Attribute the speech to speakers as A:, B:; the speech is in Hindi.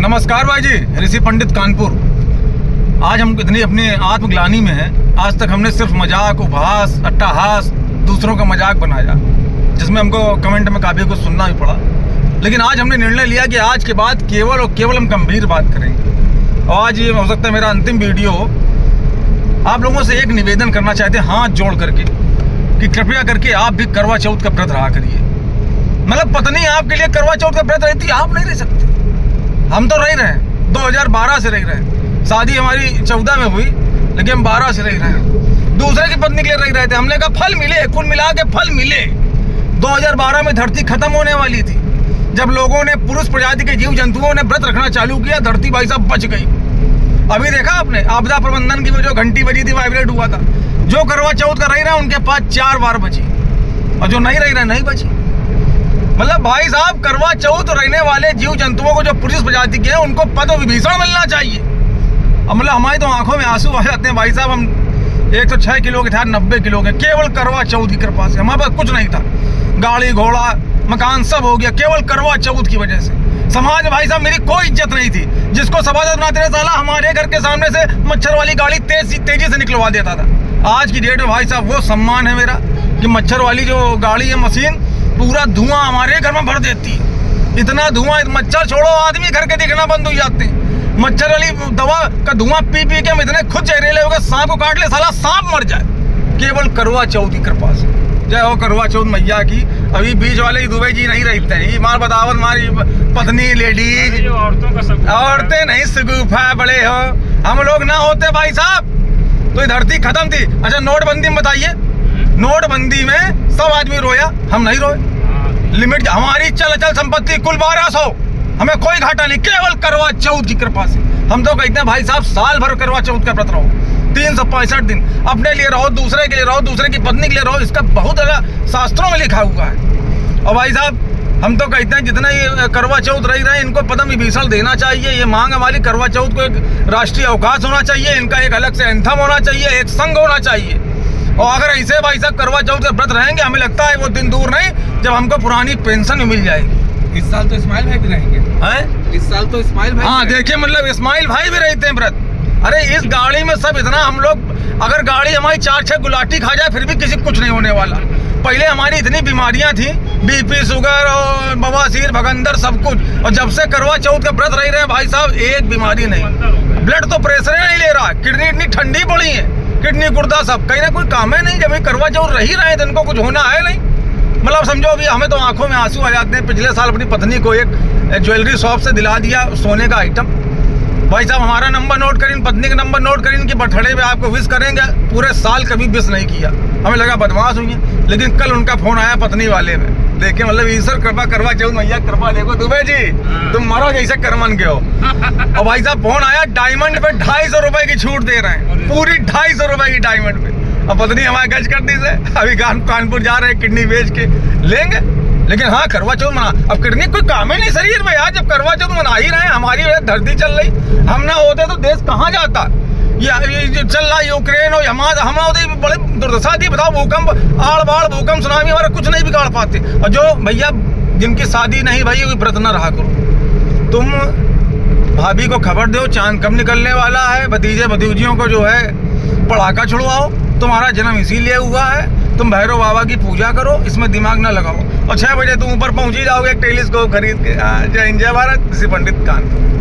A: नमस्कार भाई जी, ऋषि पंडित कानपुर। आज हम इतनी अपने आत्मग्लानि में हैं। आज तक हमने सिर्फ मजाक, उपहास, अट्टहास, दूसरों का मजाक बनाया, जिसमें हमको कमेंट में काफ़ी कुछ सुनना भी पड़ा। लेकिन आज हमने निर्णय लिया कि आज के बाद केवल और केवल हम गंभीर बात करेंगे। और आज ये हो सकता है मेरा अंतिम वीडियो। आप लोगों से एक निवेदन करना चाहते हैं हाथ जोड़ करके कि कृपया करके आप भी करवा चौथ का व्रत रहा करिए। मतलब पत्नी आपके लिए करवा चौथ का व्रत रहती, आप नहीं रह सकते। हम तो रह रहे हैं, 2012 से रह रहे हैं। शादी हमारी 14 में हुई, लेकिन हम 12 से रह रहे हैं। दूसरे की पत्नी के लिए रह रहे थे। हमने कहा फल मिले, कुल मिला के फल मिले। 2012 में धरती खत्म होने वाली थी। जब लोगों ने, पुरुष प्रजाति के जीव जंतुओं ने व्रत रखना चालू किया, धरती भाई साहब बच गई। अभी देखा आपने आपदा प्रबंधन की जो घंटी बजी थी, वाइब्रेट हुआ था। जो करवा चौथ का रह रहा है उनके पास 4 बार बची, और जो नहीं रह रहा नहीं बची। मतलब भाई साहब, करवा चौथ रहने वाले जीव जंतुओं को, जो पुरुष प्रजाति के हैं, उनको पद्म विभूषण मिलना चाहिए। अब मतलब हमारी तो आंखों में आंसू आ जाते हैं भाई साहब। हम 106 किलो के थे, 90 किलो के, केवल करवा चौथ की कृपा से। हमारे पास कुछ नहीं था, गाड़ी घोड़ा मकान सब हो गया, केवल करवा चौथ की वजह से। समाज में भाई साहब मेरी कोई इज्जत नहीं थी। जिसको सभासद बनाते रहे साला, हमारे घर के सामने से मच्छर वाली गाड़ी तेजी से निकलवा देता था। आज की डेट में भाई साहब वो सम्मान है मेरा कि मच्छर वाली जो गाड़ी है, मशीन, पूरा धुआं हमारे घर में भर देती है। इतना धुआं, मच्छर छोड़ो, आदमी घर के दिखना बंद हो जाते हैं। मच्छर वाली दवा का धुआं पी पी के हम इतने खुद जहरीले हो गए, सांप को काट ले साला सांप मर जाए, केवल करवा चौथ की कृपा से। जय हो करवा चौथ मैया की। अभी बीच वाले दुबई जी नहीं रहते हैं। मार बतावत, हमारी पत्नी लेडीज, औरतें नहीं सगुफा बड़े हो। हम लोग ना होते भाई साहब तो ये धरती खत्म थी। अच्छा, नोटबंदी में बताइए, नोटबंदी में सब आदमी रोया, हम नहीं रोए। लिमिट हमारी चल संपत्ति कुल 1200, हमें कोई घाटा नहीं, केवल करवा चौथ की कृपा से। हम तो कहते हैं भाई साहब, साल भर करवा चौथ का व्रत रहो, 365 दिन। अपने लिए रहो, दूसरे के लिए रहो, दूसरे की पत्नी के लिए रहो। इसका बहुत ज्यादा शास्त्रों में लिखा हुआ है। और भाई साहब, हम तो कहते हैं जितना ये करवा चौथ रह रहे हैं, इनको पद्म विभूषण देना चाहिए। ये मांग हमारी, करवा चौथ को एक राष्ट्रीय अवकाश होना चाहिए। इनका एक अलग से एंथम होना चाहिए, एक संघ होना चाहिए। और अगर ऐसे भाई साहब करवा चौथ का व्रत रहेंगे, हमें लगता है वो दिन दूर नहीं जब हमको पुरानी पेंशन भी मिल जाएगी।
B: इस साल तो इस्माइल भाई भी रहेंगे हैं? इस साल तो इस्माइल भाई,
A: हाँ देखिए, मतलब इस्माइल भाई भी रहते हैं व्रत। अरे इस गाड़ी में सब इतना, हम लोग, अगर गाड़ी हमारी 4-6 गुलाटी खा जाए फिर भी किसी को कुछ नहीं होने वाला। पहले हमारी इतनी बीमारियां थी, बीपी, शुगर और बवासीर, भगंदर, सब कुछ। और जब से करवा चौथ का व्रत रह रहे हैं भाई साहब, एक बीमारी नहीं। ब्लड तो प्रेशर नहीं ले रहा, किडनी इतनी ठंडी पड़ी है, किडनी गुर्दा सब, कहीं ना कोई काम है नहीं। जब करवा चौथ रही रहे तो इनको कुछ होना है नहीं। मतलब समझो, अभी हमें तो आंखों में आंसू आ जाते हैं। पिछले साल अपनी पत्नी को एक ज्वेलरी शॉप से दिला दिया सोने का आइटम। भाई साहब हमारा नंबर नोट करें, पत्नी का नंबर नोट करें कि बर्थडे पे आपको विश करेंगे। पूरे साल कभी विश नहीं किया, हमें लगा बदमाश हुई है। लेकिन कल उनका फोन आया पत्नी वाले में, देखिए मतलब ईश्वर कृपा, करवा चौथ मैया कृपा। देखो दुबे जी, तुम मरो जैसे करमन के हो। और भाई साहब फोन आया, डायमंड पे 250 रुपए की छूट दे रहे हैं, पूरी 250 रुपए की डायमंड पे। अब पत्नी हमारे गज कर दी से, अभी कानपुर जा रहे हैं, किडनी बेच के लेंगे। लेकिन हाँ, करवा चौथ मना, अब किडनी कोई काम ही नहीं शरीर में यार। जब करवा चौथ मना ही रहे हैं, हमारी धरती चल रही, हम ना होते तो देश कहाँ जाता। ये चल रहा यूक्रेन और हम होते बड़े दुर्दशा थी। बताओ, भूकंप, आड़ बाढ़, भूकंप, सुनामी, हमारा कुछ नहीं बिगाड़ पाते। और जो भैया जिनकी शादी नहीं भाई, व्रत न रहा करो। तुम भाभी को खबर दो, चांद कब निकलने वाला है। भतीजे भतीजियों को जो है पड़ाका छुड़वाओ, तुम्हारा जन्म इसीलिए हुआ है। तुम भैरव बाबा की पूजा करो, इसमें दिमाग ना लगाओ। और 6 बजे तुम ऊपर पहुंच ही जाओगे एक टेलीस्कोप खरीद के। जय हिंद, जय भारत, ऋषि पंडित कानपुर।